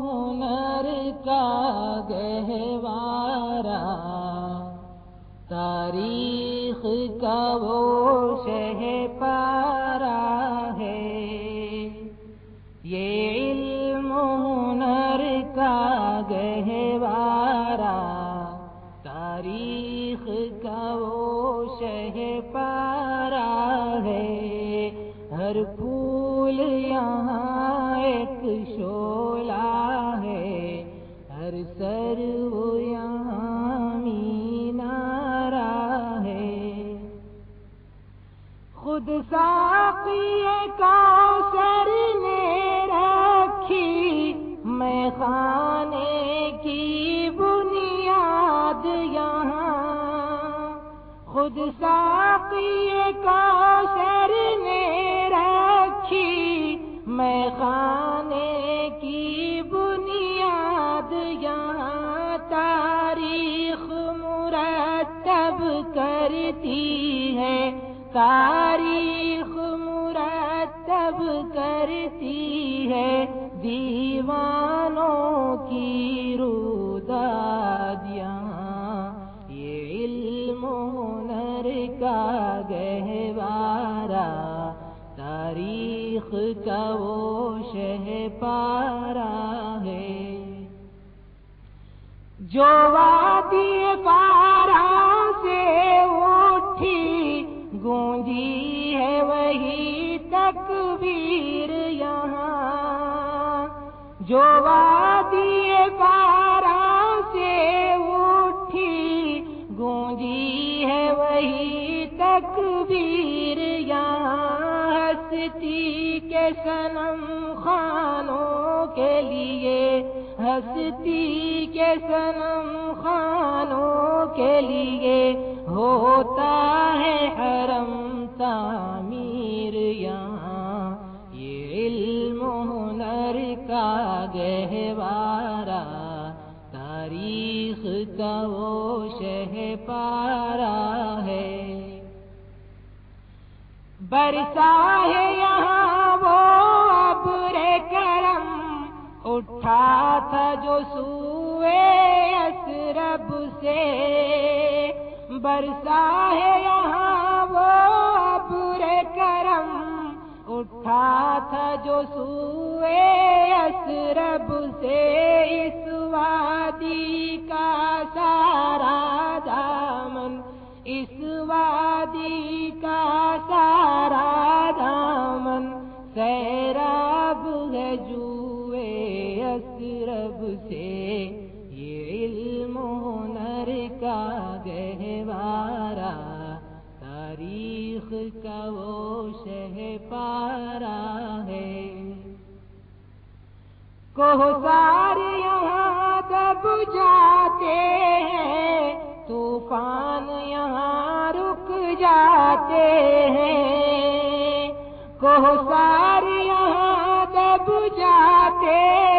ہنر کا گہوارہ، تاریخ کا وہ شہ پارہ ہے، یہ علم و ہنر کا گہوارہ، تاریخ کا وہ شہ پارہ ہے۔ ہر پھول یہاں ایک شعلہ ہے، ہر سرو یہاں مینارہ ہے۔ خود ساقی کوثر نے رکھی میں خانے کی بنیاد یہاں، خود ساقی کوثر نے رکھی میں خانے کی بنیاد یہاں، تاریخ مرتب کرتی ہے، تاریخ مرتب کرتی ہے دیوانوں کی روداد یہاں، یہ علم و ہنر کا گہوارہ، تاریخ کا وہ شہ پارہ ہے۔ جو وادی پارہ سے اٹھی گونجی ہے وہی تکبیر یہاں، جو وادی پارہ سے اٹھی گونجی ہے وہی تکبیر یہاں، ہستی کے صنم خانوں کے لیے، ہستی کے صنم خانوں کے لیے ہوتا ہے حرم تعمیر یہاں، یہ علم و ہنر کا گہوارہ، تاریخ کا وہ شہ پارہ ہے۔ برسا ہے یہاں وہ ابر کرم، اٹھا تھا جو سوئے یثرب سے، برسا ہے یہاں وہ ابر کرم، اٹھا تھا جو سوئے یثرب سے، اس وادی کا سارا دامن، اس وادی کا سارا دامن سیراب ہے جوئے یثرب سے، یہ علم و ہنر کا گہوارہ، تاریخ کا وہ شہ پارہ ہے۔ کوثر یہاں دب جاتے ہیں، طوفان یہاں رک جاتے ہیں، کوثر یہاں دب جاتے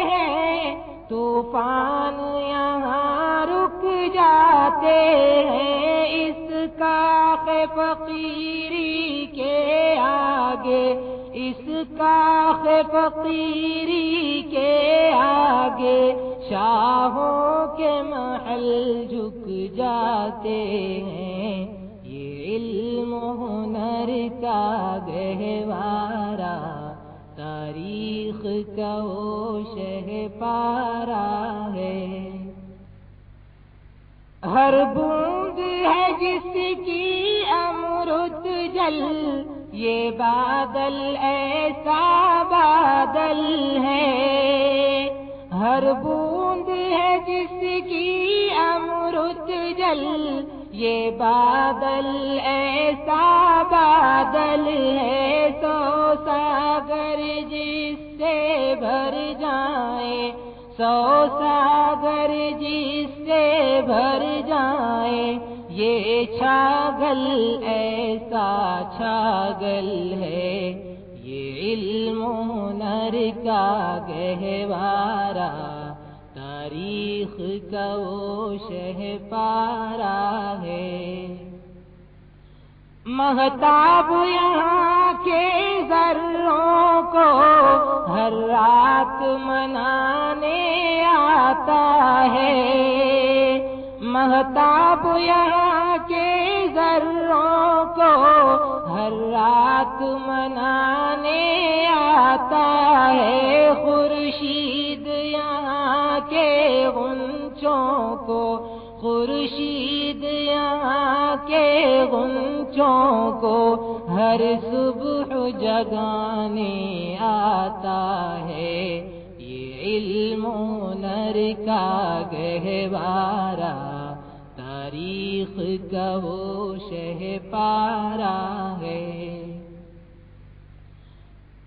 ہیں، طوفان یہاں رک جاتے ہیں، اس کاخ فقیری کے آگے، اس کاخ فقیری کے آگے شاہوں کے محل جھک جاتے ہیں، یہ علم و ہنر کا گہوارہ، تاریخ کا وہ شہ پارہ ہے۔ ہر بوند ہے جس کی امرت جل، یہ بادل ایسا بادل ہے، ہر بوند ہے جس کی امرت جل، یہ بادل ایسا بادل ہے، سو ساگر جس سے بھر جائیں، سو ساگر جس سے بھر جائیں، یہ چھاگل ایسا چھاگل ہے، یہ علم و ہنر کا گہوارہ، تاریخ کا وہ شہ پارہ ہے۔ مہتاب یہاں کے ذروں کو ہر رات منانے آتا ہے، مہتاب یہاں کے ذروں کو ہر رات منانے آتا ہے، خورشید یہاں کے غنچوں کو، خورشید یہاں کے غنچوں کو ہر صبح جگانے آتا ہے، یہ علم و ہنر کا گہوارہ تاریخ کا وہ شہپارہ ہے۔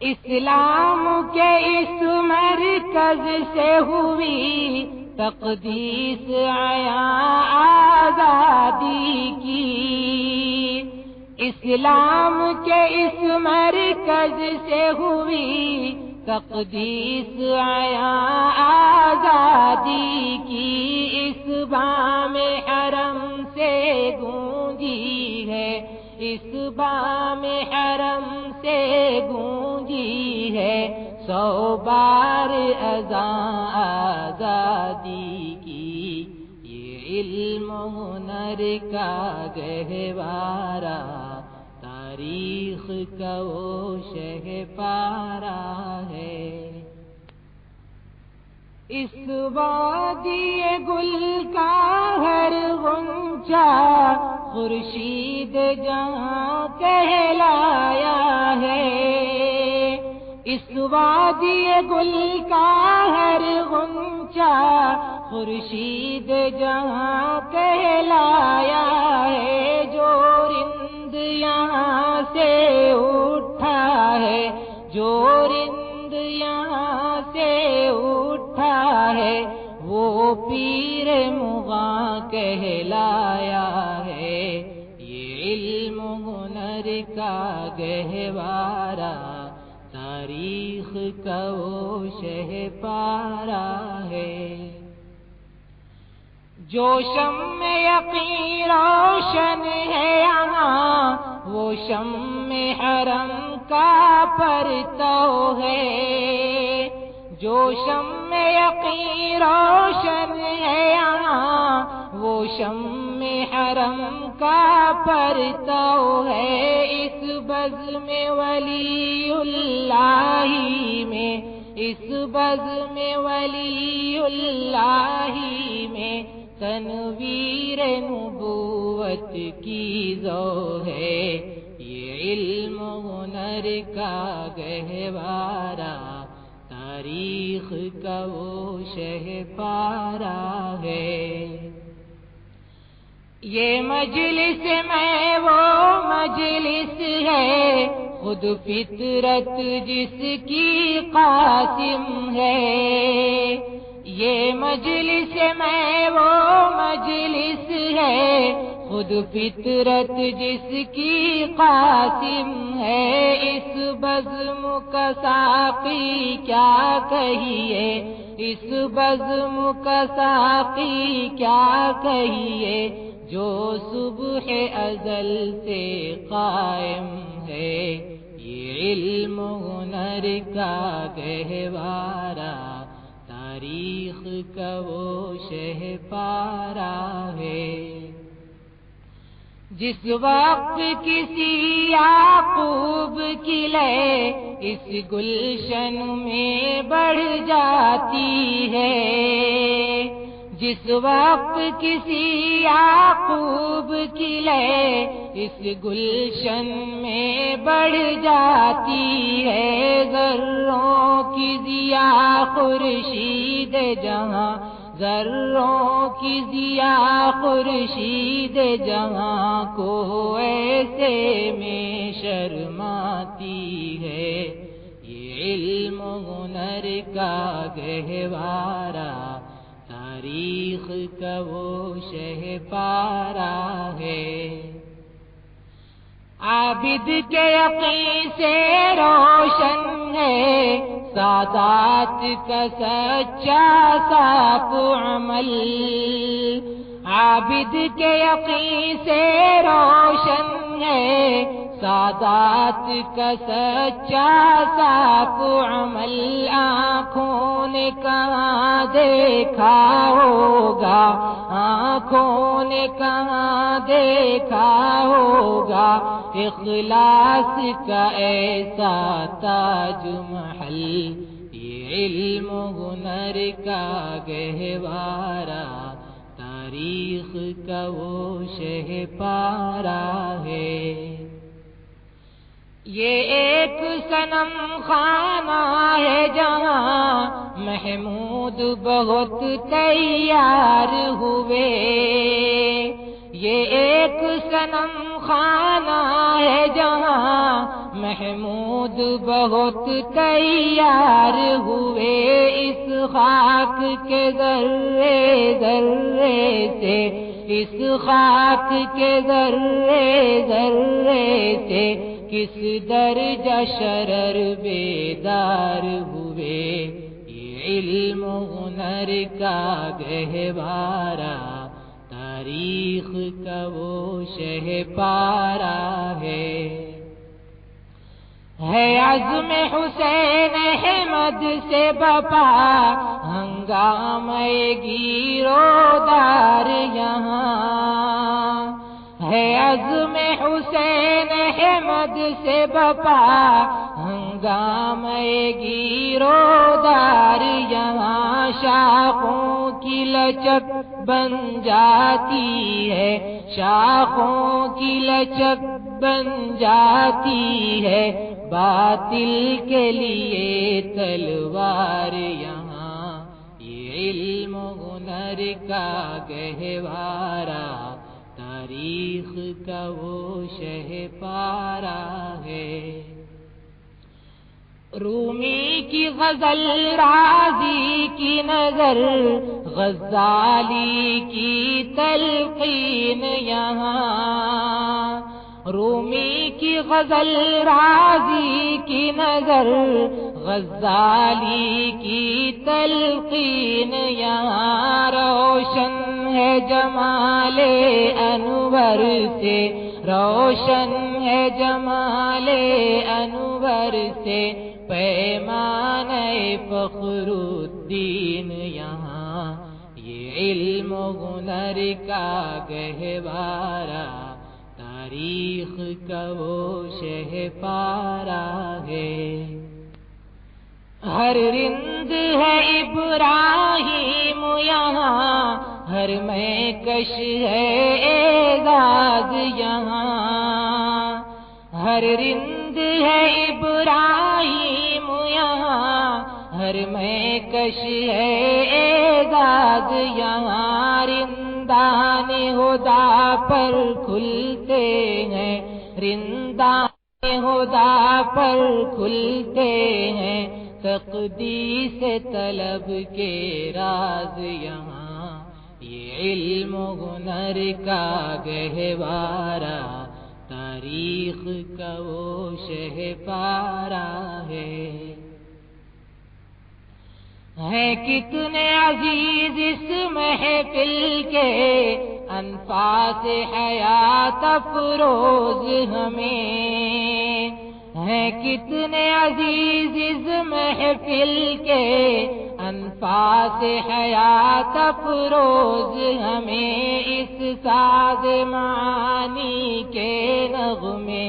اسلام کے اس مرکز سے ہوئی تقدیس عیاں آزادی کی، اسلام کے اس مرکز سے ہوئی تقدیس عیاں آزادی کی، اس بام حرم سے گونجی ہے، اس بام حرم سے گونجی ہے 100 بار اذان آزادی کی، یہ علم و ہنر کا گہوارہ تاریخ کا وہ شہپارہ ہے۔ اس وادی گل کا ہر غنچہ خورشید جہاں کہلایا ہے، اس وادی گل کا ہر غنچہ خورشید جہاں کہلایا ہے، جو رند یہاں سے اٹھا ہے، جو رند یہاں سے اٹھا ہے، وہ پیر مغاں کہلایا ہے، یہ علم و ہنر کا گہوارہ تاریخ کا وہ شہپارہ ہے۔ جو شمع یقین روشن ہے یہاں، وہ شمع حرم کا پرتو ہے، جو شمع یقین روشن ہے یہاں، وہ شمع حرم کا پرتو ہے، اس بزم ولی اللہ میں، اس بزم ولی اللہ میں تنویر نبوت کی ضو ہے، یہ علم و ہنر کا گہوارہ تاریخ کا وہ شہپارہ ہے۔ یہ مجلس میں وہ مجلس ہے، خود فطرت جس کی قاسم ہے، یہ مجلس میں وہ مجلس ہے، خود فطرت جس کی قاسم ہے، اس بزم کا ساقی کیا کہیے، اس بزم کا ساقی کیا کہیے، جو صبح ازل سے قائم ہے، یہ علم و ہنر کا گہوارہ تاریخ کا وہ شہپارہ ہے۔ جس وقت کسی یعقوب کی لے اس گلشن میں بڑھ جاتی ہے، جس وقت کسی یعقوب کی لے اس گلشن میں بڑھ جاتی ہے، ذروں کی ضیا خورشید جہاں، ذروں کی ضیا خورشید جہاں کو ایسے میں شرماتی ہے، یہ علم و ہنر کا گہوارہ تاریخ کا وہ شہپارہ ہے۔ عابد کے یقین سے روشن ہے سادات کا سچا صاف عمل، عابد کے یقین سے روشن ہے سادات کا سچا صاف عمل آنکھوں نے کہاں دیکھا ہوگا، آنکھوں نے کہاں دیکھا ہوگا، اخلاص کا ایسا تاج محل، یہ علم و ہنر کا گہوارہ، تاریخ کا وہ شہ پارہ ہے۔ یہ ایک صنم خانہ ہے جہاں محمود بہت تیار ہوئے، یہ ایک صنم خانہ ہے جہاں محمود بہت تیار ہوئے، اس خاک کے ذرے ذرے سے، اس خاک کے ذرے ذرے سے کس درجہ شرر بیدار ہوئے، یہ علم و ہنر کا گہوارہ، تاریخ کا وہ شہ پارہ ہے۔ عزم حسین احمد سے بپا ہنگامہ گیرودار یہاں، ہے عزم حسین احمد سے بپا ہنگامہ گیرودار یہاں، شاخوں کی لچک بن جاتی ہے، شاخوں کی لچک بن جاتی ہے، باطل کے لیے تلوار یہاں، یہ علم و ہنر کا گہوارہ، تاریخ کا وہ شہ پارہ ہے۔ رومی کی غزل رازی کی نظر، غزالی کی تلقین یہاں، رومی کی غزل رازی کی نظر، غزالی کی تلقین یہاں، روشن ہے جمال انور سے، روشن ہے جمال انور سے پیمانہ فخر الدین یہاں، یہ علم و ہنر کا گہوارہ، تاریخ کا وہ شہ پارہ ہے۔ ہر رند ہے ابراہیم یہاں، ہر میں کش ہے اعزاز یہاں، ہر رند ہے ابراہیم یہاں، ہر میں کش ہے اعزاز یہاں، رندان ہدا پر کھلتے ہیں، رندان ہدا پر کھلتے ہیں، تقدیس طلب کے راز یہاں، یہ علم و ہنر کا گہوارہ، تاریخ کا وہ شہ پارہ ہے۔ کتنے عزیز اس محفل کے انفاس حیات افروز ہمیں، ہیں کتنے عزیز اس محفل کے انفاس حیات افروز ہمیں، اس ساز معانی کے نغمے،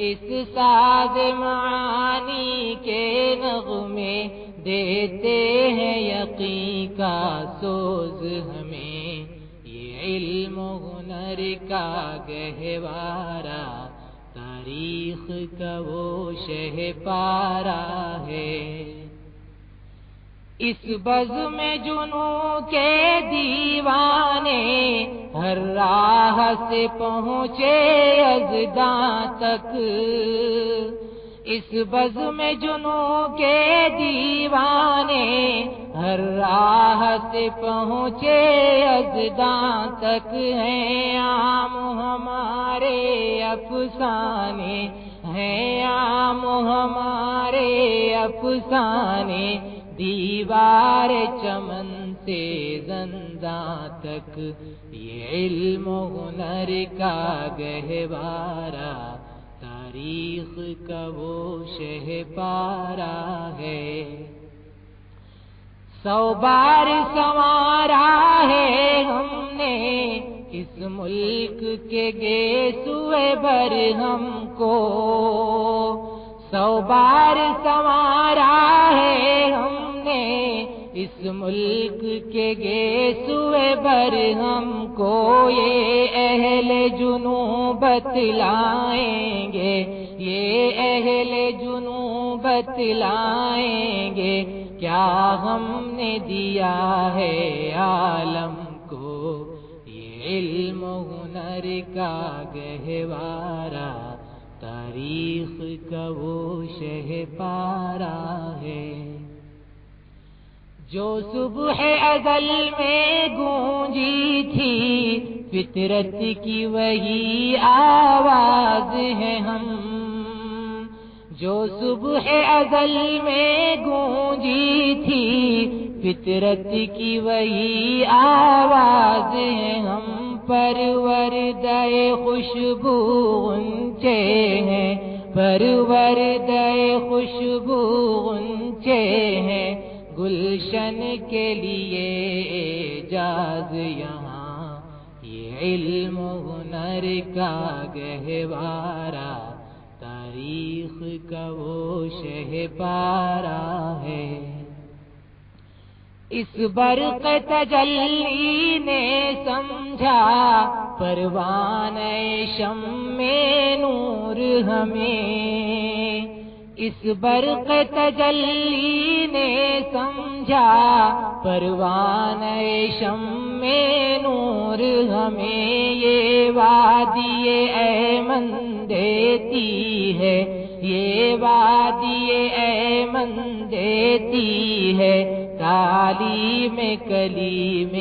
اس ساز معانی کے نغمے دیتے ہیں یقین کا سوز ہمیں، یہ علم و ہنر کا گہوارہ، تاریخ کا وہ شہ پارہ ہے۔ اس بزم میں جنوں کے دیوانے، ہر راہ سے پہنچے یزداں تک، اس بزم میں جنوں کے دیوانے، ہر راہ سے پہنچے یزداں تک، ہیں عام ہمارے افسانے، ہیں عام ہمارے افسانے، دیوار چمن سے زنداں تک، یہ علم و ہنر کا گہوارہ تاریخ کا وہ شہپارہ ہے۔ 100 بار سنوارا ہے ہم نے اس ملک کے گیسوئے بر ہم کو، 100 بار سنوارا ہے ہم نے اس ملک کے گیسوئے بر ہم کو، یہ اہل جنوں بتلائیں گے، یہ اہل جنوں بتلائیں گے، کیا ہم نے دیا ہے عالم کو، یہ علم و ہنر کا گہوارہ تاریخ کا وہ شہپارہ ہے۔ جو صبح ازل میں گونجی تھی فطرت کی وہی آواز ہے ہم، جو صبح ازل میں گونجی تھی فطرت کی وہی آواز ہے ہم، پروردہ خوشبو غنچے ہیں، پروردہ خوشبو غنچے ہیں، گلشن کے لیے اعجاز یہاں، یہ علم و ہنر کا گہوارہ تاریخ کا وہ شہپارہ ہے۔ اس برق تجلی نے سمجھا پروانہ شمع نور ہمیں، اس برق تجلی نے سمجھا پروانہ شمع نور ہمیں، یہ وادی ایمن دیتی ہے، یہ وادی ایمن دیتی ہے، تعلیم کلیم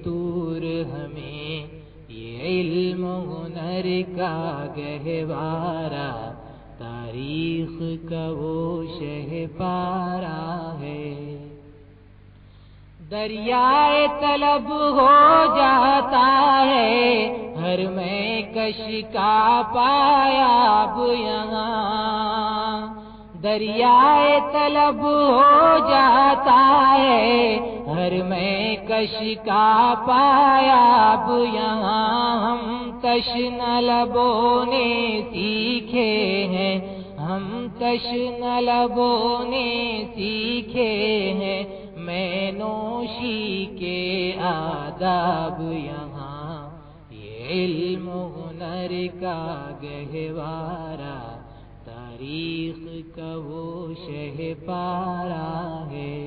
طور ہمیں، یہ علم و ہنر کا گہوارہ تاریخ کا وہ شہپارہ ہے۔ دریائے طلب ہو جاتا ہے ہر میں کش کا پایاب یہاں، دریائے طلب ہو جاتا ہے ہر میں کش کا پایاب یہاں، ہم تشنہ لبوں نے سیکھے ہیں، ہم تشنہ لبوں نے سیکھے ہیں، میں نوشی کے آداب یہاں، یہ علم و ہنر کا گہوارہ تاریخ کا وہ شہپارہ ہے۔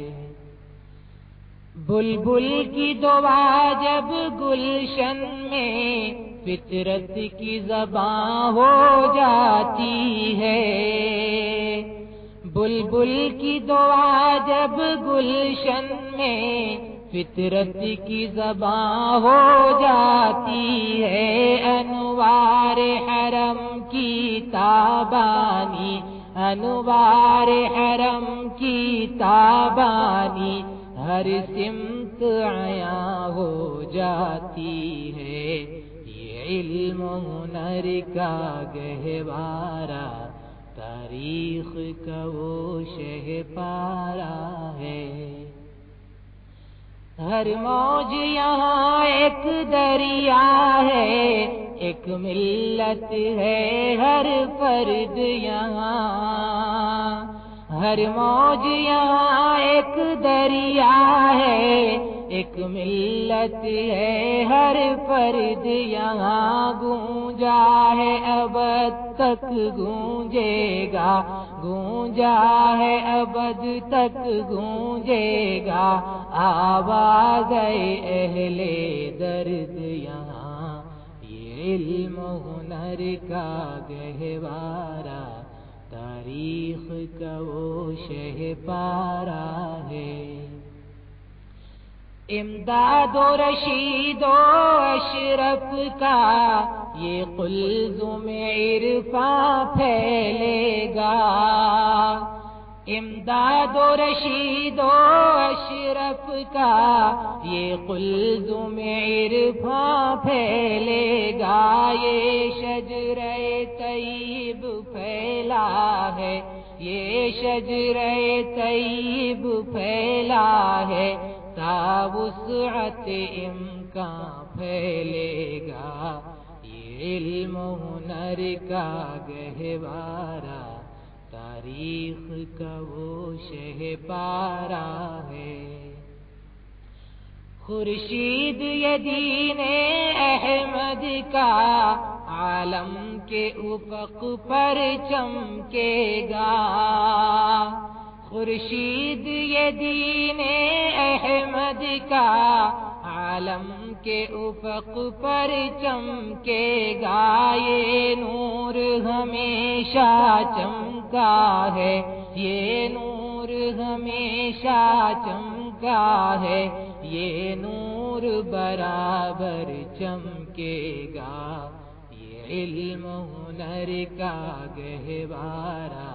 بلبل کی دعا جب گلشن میں فطرت کی زباں ہو جاتی ہے، بلبل کی دعا جب گلشن میں فطرت کی زباں ہو جاتی ہے، انوار حرم کی تابانی، انوار حرم کی تابانی ہر سمت عیاں ہو جاتی ہے، یہ علم و ہنر کا گہوارہ تاریخ کا وہ شہپارہ ہے۔ ہر موج یہاں ایک دریا ہے، ایک ملت ہے ہر فرد یہاں، ہر موج یہاں ایک دریا ہے، ایک ملت ہے ہر فرد یہاں، گونجا ہے ابد تک گونجے گا، گونجا ہے ابد تک گونجے گا، آواز اہل درد یہاں، یہ علم و ہنر کا گہوارہ تاریخ کا وہ شہپارہ ہے۔ امداد و رشید و اشرف کا یہ قلزم عرفاں پھیلے گا، امداد و رشید و اشرف کا یہ قلزم عرفاں پھیلے گا، یہ شجرہ طیب پھیلا ہے، یہ شجرہ طیب پھیلا ہے، تا وسعت امکان پھیلے گا، یہ علم و ہنر کا گہوارہ تاریخ کا وہ شہ پارا ہے۔ خورشید یہ دین احمد کا عالم کے افق پر چمکے گا، خورشید یہ دین احمد کا عالم کے افق پر چمکے گا، یہ نور ہمیشہ چمکا ہے، یہ نور ہمیشہ چمکا ہے، یہ نور برابر چمکے گا، یہ علم ہنر کا گہوارہ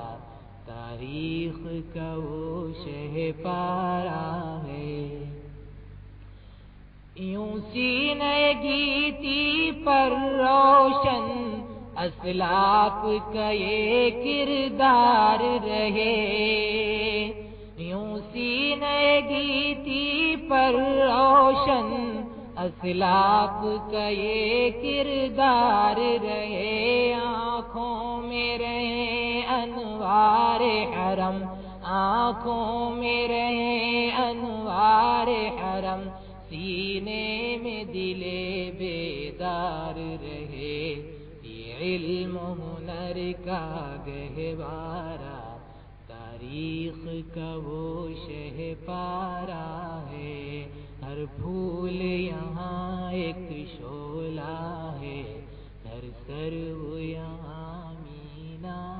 تاریخ کا وہ شہ پارا ہے۔ یوں سینہ گیتی پر روشن اسلاف کا یہ کردار رہے، یوں سینہ گیتی پر روشن اسلاف کا یہ کردار رہے، آنکھوں میں رہے انوار حرم، آنکھوں میں رہے انوار حرم، سینے میں دل بیدار رہے، یہ علم و ہنر کا گہوارہ تاریخ کا وہ شہ پارا ہے۔ ہر پھول یہاں ایک شعلہ ہے، ہر سرو یہاں مینار